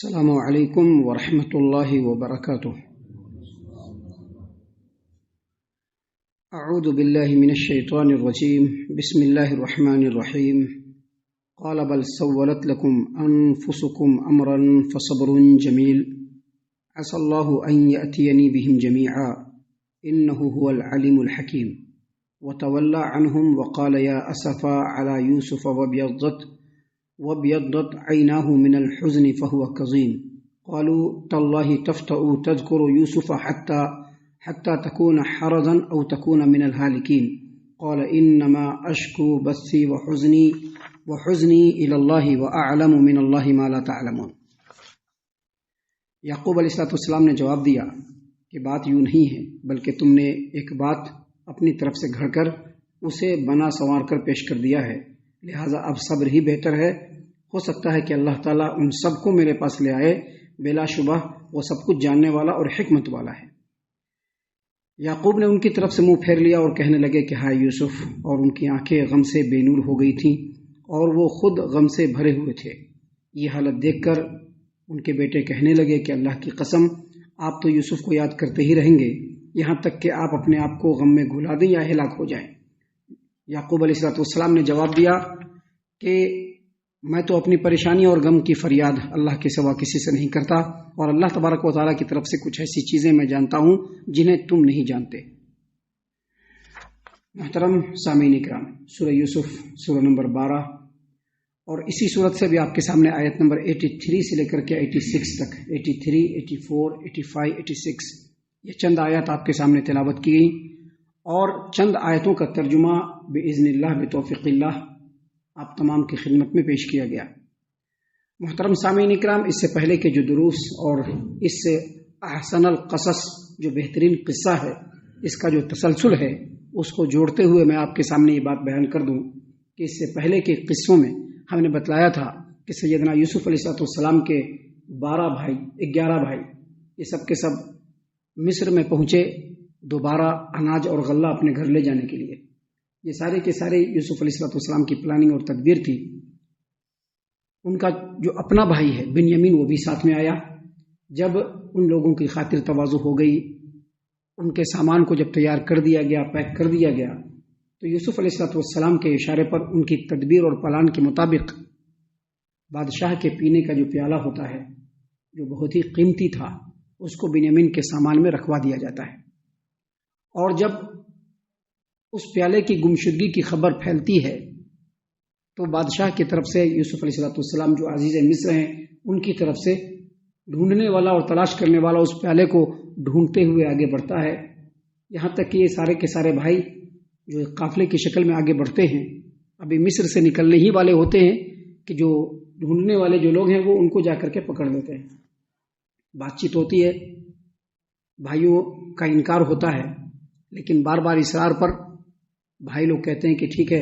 السلام علیکم ورحمۃ اللہ وبرکاتہ۔ اعوذ باللہ من الشیطان الرجیم، بسم اللہ الرحمن الرحیم۔ قال بل سولت لكم انفسكم امرا فصبر جمیل عسى الله ان يأتيني بهم جميعا انه هو العليم الحكيم وتولى عنهم وقال يا اسفا على يوسف وابيضت عيناه من الحزن فهو كظيم قالوا تالله تفتأ تذكر يوسف حتى تكون حرضا أو تكون من الهالكين قال إنما أشكو بثي وحزني إلى الله وأعلم من الله ما لا تعلمون۔ یعقوب علیہ السلام نے جواب دیا کہ بات یوں نہیں ہے، بلکہ تم نے ایک بات اپنی طرف سے گھڑ کر اسے بنا سنوار کر پیش کر دیا ہے، لہٰذا اب صبر ہی بہتر ہے۔ ہو سکتا ہے کہ اللہ تعالیٰ ان سب کو میرے پاس لے آئے، بلا شبہ وہ سب کچھ جاننے والا اور حکمت والا ہے۔ یعقوب نے ان کی طرف سے منہ پھیر لیا اور کہنے لگے کہ ہائے یوسف، اور ان کی آنکھیں غم سے بے نور ہو گئی تھیں اور وہ خود غم سے بھرے ہوئے تھے۔ یہ حالت دیکھ کر ان کے بیٹے کہنے لگے کہ اللہ کی قسم، آپ تو یوسف کو یاد کرتے ہی رہیں گے یہاں تک کہ آپ اپنے آپ کو غم میں گھلا دیں یا ہلاک ہو جائیں۔ یعقوب علیہ السلام نے جواب دیا کہ میں تو اپنی پریشانی اور غم کی فریاد اللہ کے سوا کسی سے نہیں کرتا، اور اللہ تبارک و تعالیٰ کی طرف سے کچھ ایسی چیزیں میں جانتا ہوں جنہیں تم نہیں جانتے۔ محترم سامعین اکرام، سورہ یوسف سورہ نمبر 12، اور اسی صورت سے بھی آپ کے سامنے آیت نمبر 83 سے لے کر کے 86 تک، 83، 84، 85، 86 یہ چند آیات آپ کے سامنے تلاوت کی گئی، اور چند آیتوں کا ترجمہ باذن اللہ، بتوفیق اللہ آپ تمام کی خدمت میں پیش کیا گیا۔ محترم سامعین اکرام، اس سے پہلے کے جو دروس اور اس سے احسن القصص جو بہترین قصہ ہے، اس کا جو تسلسل ہے، اس کو جوڑتے ہوئے میں آپ کے سامنے یہ بات بیان کر دوں کہ اس سے پہلے کے قصوں میں ہم نے بتلایا تھا کہ سیدنا یوسف علیہ السلام کے 11 بھائی یہ سب کے سب مصر میں پہنچے دوبارہ اناج اور غلہ اپنے گھر لے جانے کے لیے۔ یہ سارے کے سارے یوسف علیہ السلام کی پلاننگ اور تدبیر تھی۔ ان کا جو اپنا بھائی ہے بنیامین، وہ بھی ساتھ میں آیا۔ جب ان لوگوں کی خاطر تواضع ہو گئی، ان کے سامان کو جب تیار کر دیا گیا، پیک کر دیا گیا، تو یوسف علیہ السلام کے اشارے پر ان کی تدبیر اور پلان کے مطابق بادشاہ کے پینے کا جو پیالہ ہوتا ہے، جو بہت ہی قیمتی تھا، اس کو بنیامین کے سامان میں رکھوا دیا جاتا ہے۔ اور جب اس پیالے کی گمشدگی کی خبر پھیلتی ہے تو بادشاہ کی طرف سے یوسف علیہ السلام جو عزیز مصر ہیں، ان کی طرف سے ڈھونڈنے والا اور تلاش کرنے والا اس پیالے کو ڈھونڈتے ہوئے آگے بڑھتا ہے، یہاں تک کہ یہ سارے کے سارے بھائی جو قافلے کی شکل میں آگے بڑھتے ہیں، ابھی مصر سے نکلنے ہی والے ہوتے ہیں کہ جو ڈھونڈنے والے جو لوگ ہیں وہ ان کو جا کر کے پکڑ لیتے ہیں۔ بات چیت ہوتی ہے، بھائیوں کا انکار ہوتا ہے، لیکن بار بار اصرار پر بھائی لوگ کہتے ہیں کہ ٹھیک ہے،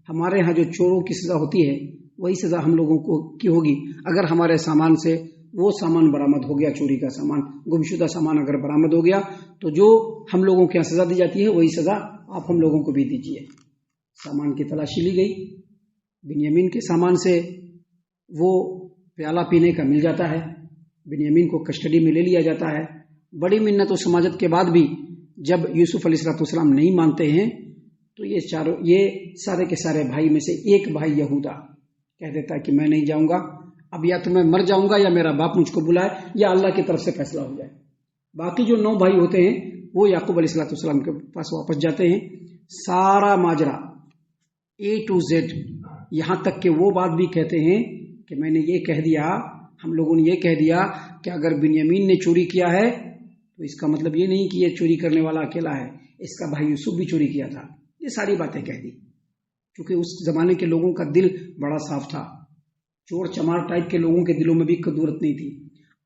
ہمارے ہاں جو چوروں کی سزا ہوتی ہے وہی سزا ہم لوگوں کو کی ہوگی، اگر ہمارے سامان سے وہ سامان برآمد ہو گیا، چوری کا سامان، گمشدہ سامان اگر برآمد ہو گیا تو جو ہم لوگوں کے یہاں سزا دی جاتی ہے وہی سزا آپ ہم لوگوں کو بھی دیجیے۔ سامان کی تلاشی لی گئی، بنیامین کے سامان سے وہ پیالہ پینے کا مل جاتا ہے، بنیامین کو کسٹڈی میں لے لیا جاتا ہے۔ بڑی منت و سماجت کے بعد بھی جب یوسف علیہ السلام نہیں مانتے ہیں تو یہ سارے کے سارے بھائی میں سے ایک بھائی یہودا کہہ دیتا ہے کہ میں نہیں جاؤں گا، اب یا تو میں مر جاؤں گا یا میرا باپ مجھ کو بلائے یا اللہ کی طرف سے فیصلہ ہو جائے۔ باقی جو 9 بھائی ہوتے ہیں وہ یعقوب علیہ السلام کے پاس واپس جاتے ہیں۔ سارا ماجرا A to Z، یہاں تک کہ وہ بات بھی کہتے ہیں کہ میں نے یہ کہہ دیا، ہم لوگوں نے یہ کہہ دیا کہ اگر بنیامین نے چوری کیا ہے تو اس کا مطلب یہ نہیں کہ یہ چوری کرنے والا اکیلا ہے، اس کا بھائی یوسف بھی چوری کیا تھا۔ یہ ساری باتیں کہہ دی، کیونکہ اس زمانے کے لوگوں کا دل بڑا صاف تھا، چور چمار ٹائپ کے لوگوں کے دلوں میں بھی کدورت نہیں تھی۔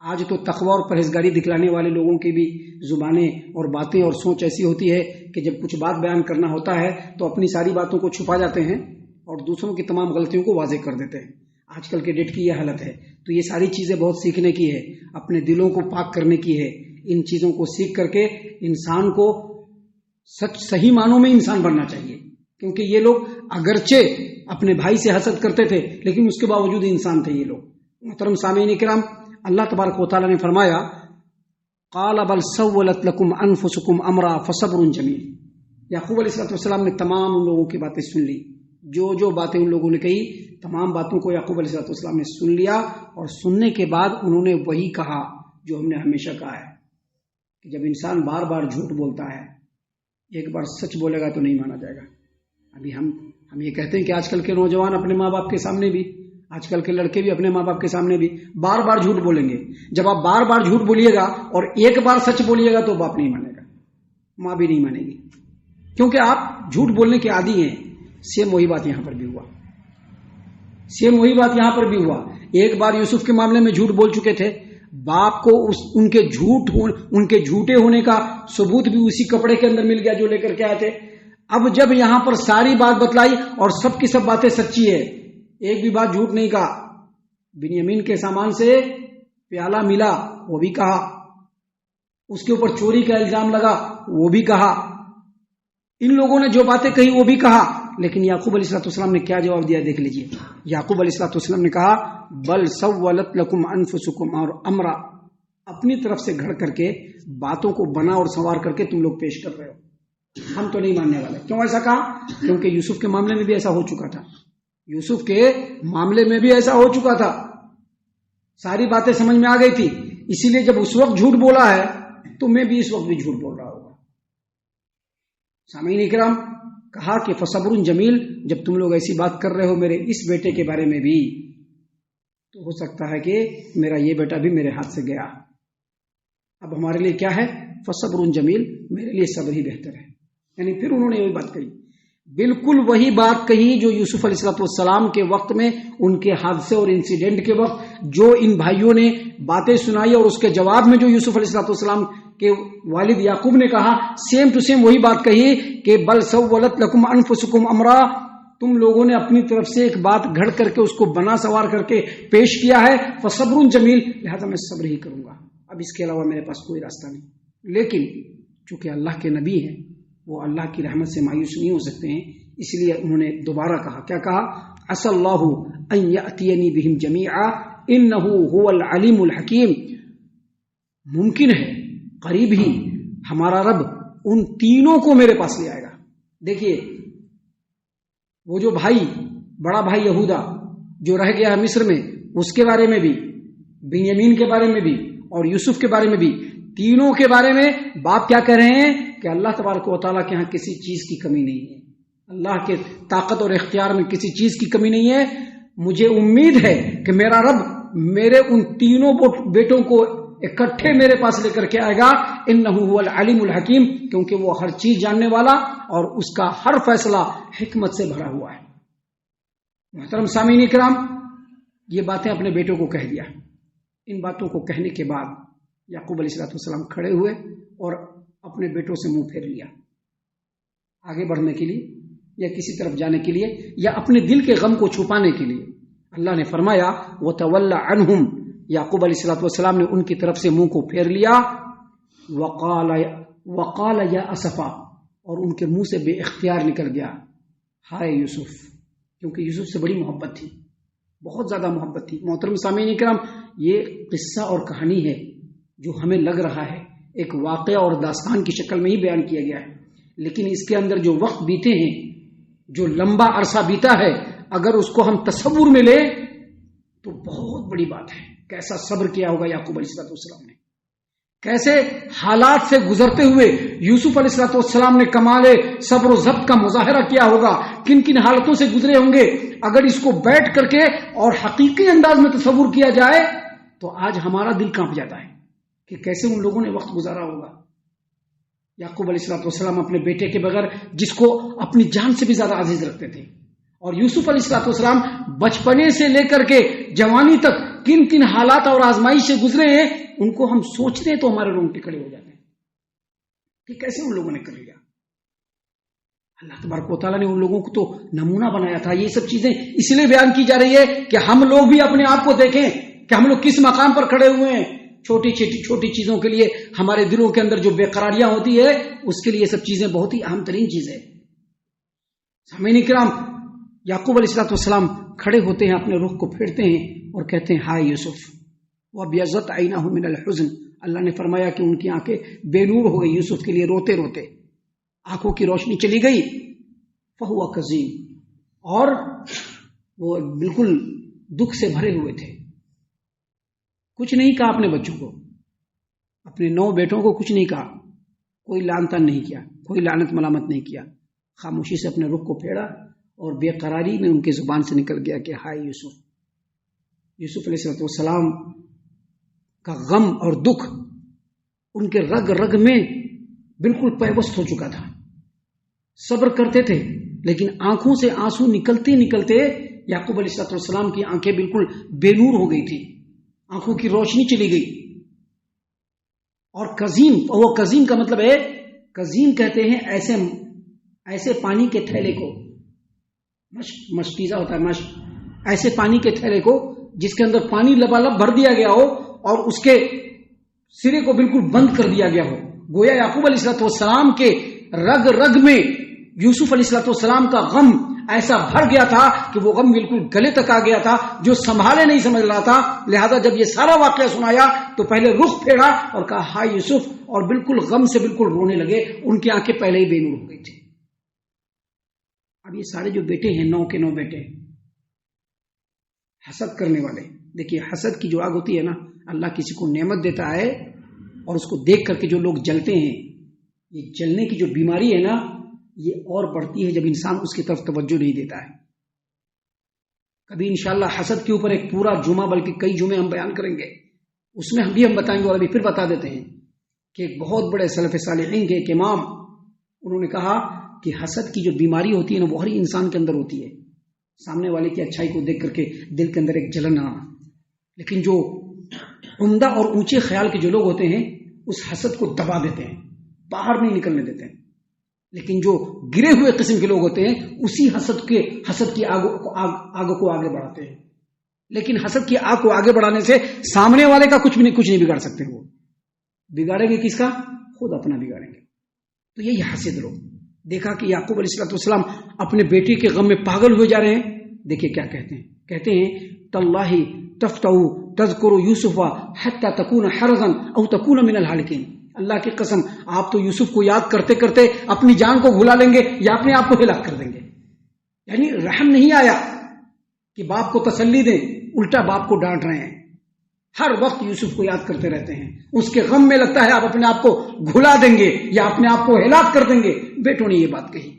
آج تو تقوی اور پرہیزگاری دکھلانے والے لوگوں کی بھی زبانیں اور باتیں اور سوچ ایسی ہوتی ہے کہ جب کچھ بات بیان کرنا ہوتا ہے تو اپنی ساری باتوں کو چھپا جاتے ہیں اور دوسروں کی تمام غلطیوں کو واضح کر دیتے ہیں۔ آج کل کے ڈیٹ کی یہ حالت ہے۔ تو یہ ساری چیزیں بہت سیکھنے کی ہے، اپنے دلوں کو پاک کرنے کی ہے۔ ان چیزوں کو سیکھ کر کے انسان کو صحیح معنوں میں انسان بننا چاہیے، کیونکہ یہ لوگ اگرچہ اپنے بھائی سے حسد کرتے تھے لیکن اس کے باوجود انسان تھے یہ لوگ۔ محترم سامعین کرام، اللہ تبارک و تعالیٰ نے فرمایا قال بل سولت لکم انفسکم امرا فصبر جمیل. یعقوب علیہ السلام نے تمام ان لوگوں کی باتیں سن لی، جو باتیں ان لوگوں نے کہی تمام باتوں کو یعقوب علیہ السلام نے سن لیا، اور سننے کے بعد انہوں نے وہی کہا جو ہم نے ہمیشہ کہا ہے کہ جب انسان بار بار جھوٹ بولتا ہے، ایک بار سچ بولے گا تو نہیں مانا جائے گا. ابھی ہم یہ کہتے ہیں کہ آج کل کے نوجوان اپنے ماں باپ کے سامنے بھی، آج کل کے لڑکے بھی اپنے ماں باپ کے سامنے بھی بار بار جھوٹ بولیں گے. جب آپ بار بار جھوٹ بولیے گا اور ایک بار سچ بولیے گا تو باپ نہیں مانے گا، ماں بھی نہیں مانے گی، کیونکہ آپ جھوٹ بولنے کے عادی ہیں. سیم وہی بات یہاں پر بھی ہوا، سیم وہی بات یہاں پر بھی ہوا. ایک بار یوسف کے معاملے میں جھوٹ بول چکے تھے، باپ کو ان کے جھوٹے ہونے کا ثبوت بھی اسی کپڑے کے اندر مل گیا جو لے کر کے آئے تھے. اب جب یہاں پر ساری بات بتلائی اور سب کی سب باتیں سچی ہے، ایک بھی بات جھوٹ نہیں کہا. بنیامین کے سامان سے پیالہ ملا وہ بھی کہا، اس کے اوپر چوری کا الزام لگا وہ بھی کہا، ان لوگوں نے جو باتیں کہی وہ بھی کہا. لیکن یعقوب علیہ السلام نے کیا جواب دیا دیکھ لیجئے. یعقوب علیہ السلام نے کہا بل سولت لکم انفسکم اور امرا، اپنی طرف سے گھڑ کر کے باتوں کو بنا اور سنوار کر کے تم لوگ پیش کر رہے ہو، ہم تو نہیں ماننے والے. کیوں ایسا کہا؟ کیونکہ یوسف کے معاملے میں بھی ایسا ہو چکا تھا، یوسف کے معاملے میں بھی ایسا ہو چکا تھا، ساری باتیں سمجھ میں آ گئی تھی. اسی لیے جب اس وقت جھوٹ بولا ہے تو میں بھی اس وقت بھی جھوٹ بول رہا ہوگا. سامعین اکرام، کہا کہ فصبر جمیل، جب تم لوگ ایسی بات کر رہے ہو میرے اس بیٹے کے بارے میں بھی، تو ہو سکتا ہے کہ میرا یہ بیٹا بھی میرے ہاتھ سے گیا. اب ہمارے لیے کیا ہے؟ فصبر جمیل، میرے لیے صبر ہی بہتر ہے. یعنی پھر انہوں نے وہی بات کہی، بالکل وہی بات کہی جو یوسف علیہ السلام کے وقت میں، ان کے حادثے اور انسیڈنٹ کے وقت جو ان بھائیوں نے باتیں سنائی اور اس کے جواب میں جو یوسف علیہ السلام کے والد یعقوب نے کہا، سیم ٹو سیم وہی بات کہی کہ بل سولت لکم انفسکم امرا، تم لوگوں نے اپنی طرف سے ایک بات گھڑ کر کے اس کو بنا سوار کر کے پیش کیا ہے، فصبر جمیل، لہذا میں صبر ہی کروں گا، اب اس کے علاوہ میرے پاس کوئی راستہ نہیں. لیکن چونکہ اللہ کے نبی ہیں، وہ اللہ کی رحمت سے مایوس نہیں ہو سکتے ہیں، اس لیے انہوں نے دوبارہ کہا، کیا کہا؟ عسى اللہ ان یأتینی بہم جمیعا انہ هو العلیم الحکیم، ممکن ہے قریب ہی ہمارا رب ان تینوں کو میرے پاس لے آئے گا. دیکھیے وہ جو بھائی، بڑا بھائی یہودا جو رہ گیا ہے مصر میں، اس کے بارے میں بھی، بنیامین کے بارے میں بھی اور یوسف کے بارے میں بھی، تینوں کے بارے میں باپ کیا کہہ رہے ہیں کہ اللہ تبارک و تعالیٰ کے ہاں کسی چیز کی کمی نہیں ہے، اللہ کے طاقت اور اختیار میں کسی چیز کی کمی نہیں ہے. مجھے امید ہے کہ میرا رب میرے ان تینوں بیٹوں کو اکٹھے میرے پاس لے کر کے آئے گا. انہ هو العلیم الحکیم، کیونکہ وہ ہر چیز جاننے والا اور اس کا ہر فیصلہ حکمت سے بھرا ہوا ہے. محترم سامعین کرام، یہ باتیں اپنے بیٹوں کو کہہ دیا. ان باتوں کو کہنے کے بعد یعقوب علیہ السلام کھڑے ہوئے اور اپنے بیٹوں سے منہ پھیر لیا، آگے بڑھنے کے لیے یا کسی طرف جانے کے لیے یا اپنے دل کے غم کو چھپانے کے لیے. اللہ نے فرمایا وَتَوَلَّ عَنْهُمْ، یعقوب علیہ السلام نے ان کی طرف سے منہ کو پھیر لیا. وقال یا اسفا، اور ان کے منہ سے بے اختیار نکل گیا ہائے یوسف، کیونکہ یوسف سے بڑی محبت تھی، بہت زیادہ محبت تھی. محترم سامعین کرام، یہ قصہ اور کہانی ہے جو ہمیں لگ رہا ہے ایک واقعہ اور داستان کی شکل میں ہی بیان کیا گیا ہے، لیکن اس کے اندر جو وقت بیتے ہیں، جو لمبا عرصہ بیتا ہے، اگر اس کو ہم تصور میں لیں تو بہت بڑی بات ہے. کیسا صبر کیا ہوگا یعقوب علیہ السلام نے، کیسے حالات سے گزرتے ہوئے یوسف علیہ السلام نے کمال صبر و ضبط کا مظاہرہ کیا ہوگا، کن کن حالتوں سے گزرے ہوں گے. اگر اس کو بیٹھ کر کے اور حقیقی انداز میں تصور کیا جائے تو آج ہمارا دل کانپ جاتا ہے کہ کیسے ان لوگوں نے وقت گزارا ہوگا. یعقوب علیہ السلام اپنے بیٹے کے بغیر جس کو اپنی جان سے بھی زیادہ عزیز رکھتے تھے، اور یوسف علیہ السلام بچپنے سے لے کر کے جوانی تک کن کن حالات اور آزمائش سے گزرے ہیں، ان کو ہم سوچتے ہیں تو ہمارے رونگٹے کھڑے ہو جاتے ہیں کہ کیسے ان لوگوں نے کر لیا. اللہ تبارک و تعالیٰ نے ان لوگوں کو تو نمونہ بنایا تھا. یہ سب چیزیں اس لیے بیان کی جا رہی ہے کہ ہم لوگ بھی اپنے آپ کو دیکھیں کہ ہم لوگ کس مقام پر کھڑے ہوئے ہیں. چھوٹی چیزوں کے لیے ہمارے دلوں کے اندر جو بے قراریاں ہوتی ہے، اس کے لیے سب چیزیں بہت ہی اہم ترین چیز ہے. سامعین کرام، یعقوب علیہ السلام کھڑے ہوتے ہیں، اپنے رخ کو پھیرتے ہیں اور کہتے ہیں ہائے یوسف. وَبْيَضَّتْ عَيْنَاهُ مِنَ الْحُزْنِ، اللہ نے فرمایا کہ ان کی آنکھیں بے نور ہو گئی یوسف کے لیے روتے روتے، آنکھوں کی روشنی چلی گئی. فَهُوَ كَظِيمٌ، اور وہ بالکل دکھ سے بھرے ہوئے تھے. کچھ نہیں کہا اپنے بچوں کو، اپنے 9 بیٹوں کو کچھ نہیں کہا، کوئی لعن طعن نہیں کیا، کوئی لعنت ملامت نہیں کیا. خاموشی سے اپنے رخ کو پھیرا اور بے قراری میں ان کی زبان سے نکل گیا کہ ہائے یوسف. یوسف علیہ السلام کا غم اور دکھ ان کے رگ رگ میں بالکل پیوست ہو چکا تھا. صبر کرتے تھے لیکن آنکھوں سے آنسو نکلتے نکلتے یعقوب علیہ السلام کی آنکھیں بالکل بے نور ہو گئی تھی، آنکھوں کی روشنی چلی گئی. اور قزیم، وہ قزیم کا مطلب ہے، قزیم کہتے ہیں ایسے پانی کے تھیلے کو، مشکیزہ ہوتا ہے مشک، ایسے پانی کے تھیلے کو جس کے اندر پانی لبالب بھر دیا گیا ہو اور اس کے سرے کو بالکل بند کر دیا گیا ہو. گویا یعقوب علیہ السلام کے رگ رگ میں یوسف علیہ السلام کا غم ایسا بھر گیا تھا کہ وہ غم بالکل گلے تک آ گیا تھا، جو سنبھالے نہیں سمجھ رہا تھا. لہذا جب یہ سارا واقعہ سنایا تو پہلے رخ پھیرا اور کہا ہائے یوسف، اور بالکل غم سے بالکل رونے لگے. ان کی آنکھیں پہلے ہی بے نور ہو گئی تھی. اب یہ سارے جو بیٹے ہیں، 9 کے 9 بیٹے، حسد کرنے والے. دیکھیے حسد کی جو آگ ہوتی ہے نا، اللہ کسی کو نعمت دیتا ہے اور اس کو دیکھ کر کے جو لوگ جلتے ہیں، یہ جلنے کی جو بیماری ہے نا، یہ اور بڑھتی ہے جب انسان اس کی طرف توجہ نہیں دیتا ہے. کبھی انشاءاللہ حسد کے اوپر ایک پورا جمعہ بلکہ کئی جمعے ہم بیان کریں گے، اس میں ہم بتائیں گے. اور ابھی پھر بتا دیتے ہیں کہ ایک بہت بڑے سلف صالحین کے ایک امام، انہوں نے کہا کہ حسد کی جو بیماری ہوتی ہے نا، وہ ہر انسان کے اندر ہوتی ہے. سامنے والے کی اچھائی کو دیکھ کر کے دل کے اندر ایک جلن آنا. لیکن جو عمدہ اور اونچے خیال کے جو لوگ ہوتے ہیں اس حسد کو دبا دیتے ہیں، باہر نہیں نکلنے دیتے ہیں. لیکن جو گرے ہوئے قسم کے لوگ ہوتے ہیں اسی حسد کی آگ کو آگے بڑھاتے ہیں. لیکن حسد کی آگ کو آگے بڑھانے سے سامنے والے کا کچھ نہیں بگاڑ سکتے. وہ بگاڑیں گے کس کا؟ خود اپنا بگاڑیں گے. تو یہی حسد لوگ. دیکھا کہ یعقوب علیہ السلام اپنے بیٹے کے غم میں پاگل ہوئے جا رہے ہیں. دیکھیے کیا کہتے ہیں تاللہ تفتح تذکر یوسف حتی تکون حرزا او تکون من الہالکین. اللہ کی قسم، آپ تو یوسف کو یاد کرتے کرتے اپنی جان کو بھلا لیں گے یا اپنے آپ کو ہلاک کر دیں گے. یعنی رحم نہیں آیا کہ باپ کو تسلی دیں، الٹا باپ کو ڈانٹ رہے ہیں. ہر وقت یوسف کو یاد کرتے رہتے ہیں. اس کے غم میں لگتا ہے آپ اپنے آپ کو گھلا دیں گے یا اپنے آپ کو ہلاک کر دیں گے. بیٹوں نے یہ بات کہی.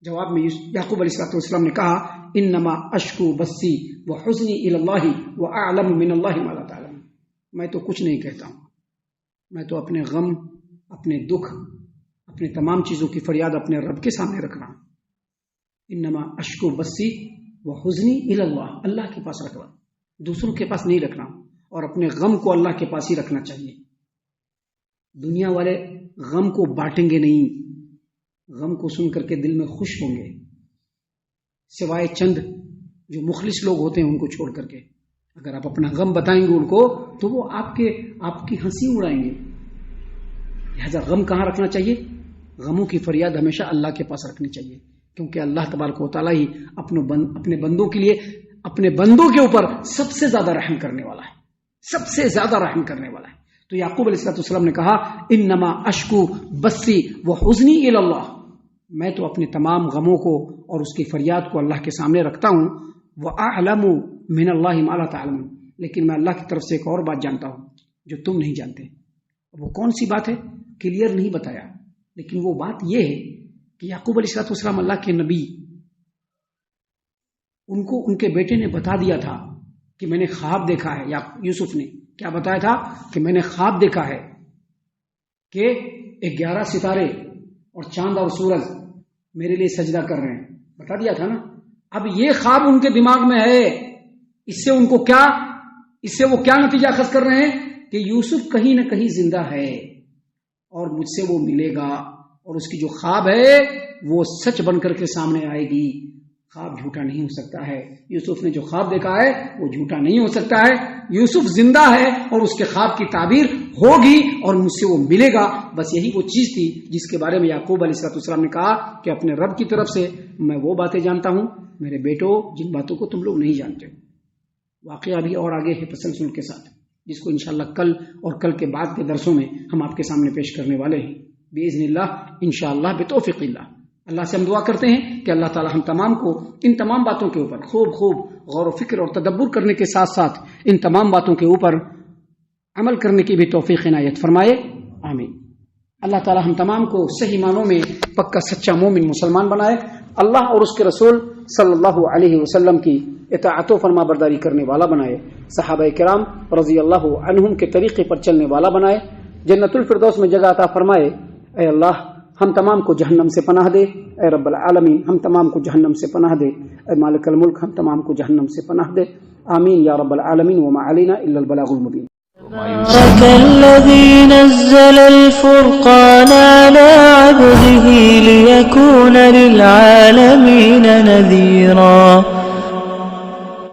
جواب میں یعقوب علیہ السلام نے کہا انما اشکو بسی وحزنی الی اللہ واعلم من اللہ ما لا تعلم. میں تو کچھ نہیں کہتا ہوں، میں تو اپنے غم، اپنے دکھ، اپنے تمام چیزوں کی فریاد اپنے رب کے سامنے رکھ رہا ہوں. انما اشکو بسی وحزنی الی اللہ، اللہ کے پاس رکھ رہا ہوں، دوسروں کے پاس نہیں رکھنا. اور اپنے غم کو اللہ کے پاس ہی رکھنا چاہیے. دنیا والے غم کو بانٹیں گے نہیں، غم کو سن کر کے دل میں خوش ہوں گے، سوائے چند جو مخلص لوگ ہوتے ہیں ان کو چھوڑ کر کے. اگر آپ اپنا غم بتائیں گے ان کو تو وہ آپ کی ہنسی اڑائیں گے. لہذا غم کہاں رکھنا چاہیے؟ غموں کی فریاد ہمیشہ اللہ کے پاس رکھنی چاہیے، کیونکہ اللہ تبارک و تعالیٰ ہی اپنے بندوں کے لیے، اپنے بندوں کے اوپر سب سے زیادہ رحم کرنے والا ہے، سب سے زیادہ رحم کرنے والا ہے. تو یعقوب علیہ السلام نے کہا انما اشکو بسی وحزنی الی اللہ، میں تو اپنے تمام غموں کو اور اس کی فریاد کو اللہ کے سامنے رکھتا ہوں. وَأَعْلَمُ مِنَ اللَّهِ مَا لَا تَعْلَمُونَ، لیکن میں اللہ کی طرف سے ایک اور بات جانتا ہوں جو تم نہیں جانتے. وہ کون سی بات ہے؟ کلیئر نہیں بتایا، لیکن وہ بات یہ ہے کہ یعقوب علیہ السلام اللہ کے نبی، ان کو ان کے بیٹے نے بتا دیا تھا کہ میں نے خواب دیکھا ہے. یوسف نے کیا بتایا تھا؟ کہ میں نے خواب دیکھا ہے کہ 11 ستارے اور چاند اور سورج میرے لیے سجدہ کر رہے ہیں. بتا دیا تھا نا. اب یہ خواب ان کے دماغ میں ہے، اس سے وہ کیا نتیجہ اخذ کر رہے ہیں کہ یوسف کہیں نہ کہیں زندہ ہے اور مجھ سے وہ ملے گا، اور اس کی جو خواب ہے وہ سچ بن کر کے سامنے آئے گی. خواب جھوٹا نہیں ہو سکتا ہے. یوسف نے جو خواب دیکھا ہے وہ جھوٹا نہیں ہو سکتا ہے. یوسف زندہ ہے اور اس کے خواب کی تعبیر ہوگی اور مجھ سے وہ ملے گا. بس یہی وہ چیز تھی جس کے بارے میں یعقوب علیہ السلام نے کہا کہ اپنے رب کی طرف سے میں وہ باتیں جانتا ہوں میرے بیٹو جن باتوں کو تم لوگ نہیں جانتے ہو. واقعہ ابھی اور آگے ہے، تسلسل کے ساتھ. جس کو انشاءاللہ کل اور کل کے بعد کے درسوں میں ہم آپ کے سامنے پیش کرنے والے ہیں باذن اللہ انشاءاللہ بتوفیق اللہ. اللہ سے ہم دعا کرتے ہیں کہ اللہ تعالی ہم تمام کو ان تمام باتوں کے اوپر خوب غور و فکر اور تدبر کرنے کے ساتھ ساتھ ان تمام باتوں کے اوپر عمل کرنے کی بھی توفیق عنایت فرمائے. آمین. اللہ تعالی ہم تمام کو صحیح معنوں میں پکا سچا مومن مسلمان بنائے. اللہ اور اس کے رسول صلی اللہ علیہ وسلم کی اطاعت و فرما برداری کرنے والا بنائے. صحابہ کرام رضی اللہ عنہم کے طریقے پر چلنے والا بنائے. جنت الفردوس میں جگہ عطا فرمائے. اے اللہ ہم تمام کو جہنم سے پناہ دے. اے رب العالمین ہم تمام کو جہنم سے پناہ دے. اے مالک الملک ہم تمام کو جہنم سے پناہ دے. آمین یا رب العالمین. وما علینا الا البلاغ المبین. تبارك الذي نزل الفرقان على عبده ليكون للعالمين نذيرا